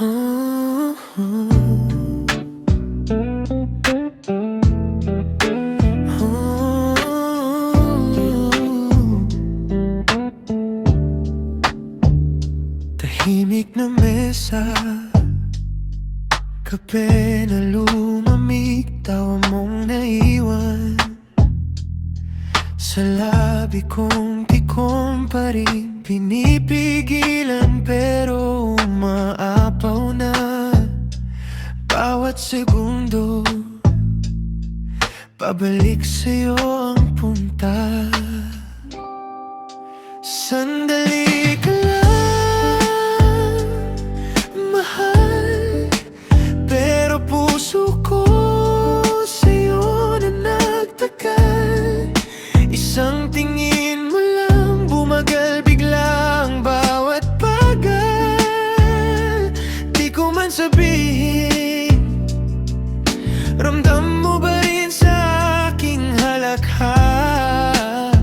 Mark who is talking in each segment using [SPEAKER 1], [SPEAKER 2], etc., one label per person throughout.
[SPEAKER 1] Oh, oh, tahimik na mesa, kape na lumamig, tawa mong naiwan sa labi kong tikom pa rin. Pinipigilan pero umaapaw na bawat segundo. Pabalik sa'yo ang punta. Sandali ka lang, mahal, pero puso ko sa'yo na nagtagal. Isang tingin mo lang, bumagal bigla ang bawat pagal. Di ko man sabihin, ramdam mo ba rin sa aking halakhak?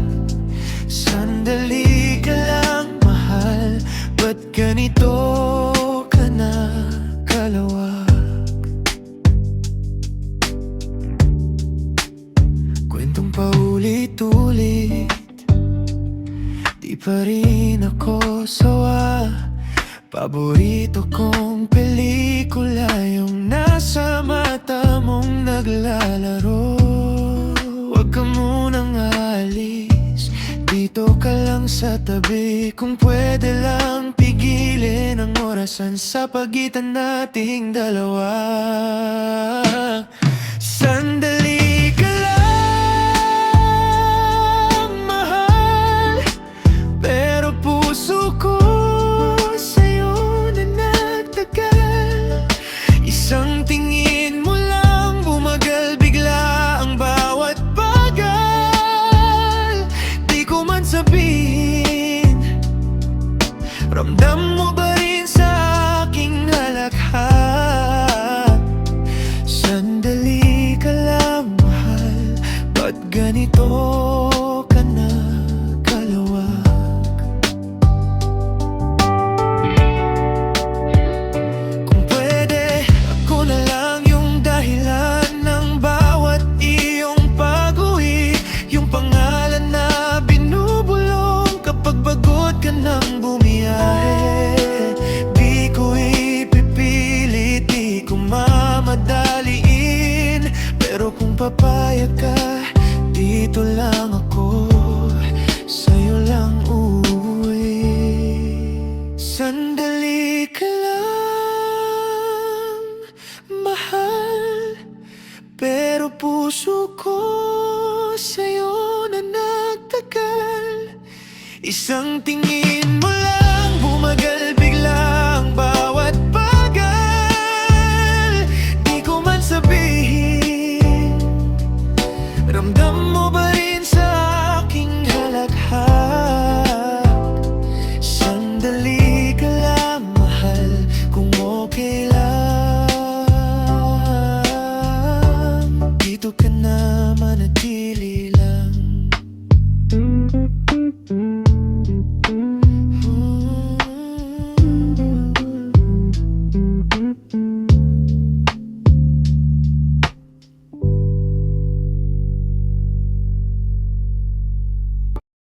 [SPEAKER 1] Sandali ka lang, mahal, ba't ganito ka na kalawak? Kwentong paulit-ulit, di pa rin ako sawa. Paborito kong pelikula, yung nasa mata mong naglalaro. Huwag ka munang aalis, dito ka lang sa tabi. Kung pwede lang pigilin ang orasan sa pagitan nating dalawa. Sandali ka lang, mahal, pero puso ko sa'yo na nagtagal. Isang tingin mo lang, bumagal bigla ang bawat bagal. Di ko man sabihin, ramdam mo ba rin sa aking halakhak? Sandali ka lang, mahal, ba't ganito ka na kalawak? Kung pwede, ako na lang yung dahilan ng bawat iyong pag-uwi. Yung pangalan na binubulong kapag pagod ka nang bumiyahe. Di ko ipipilit, di ko mamadaliin, pero kung papayag ka, dito lang ako, sa'yo lang uuwi. Sandali ka lang, mahal, pero puso ko sa'yo na nagtagal. Isang tingin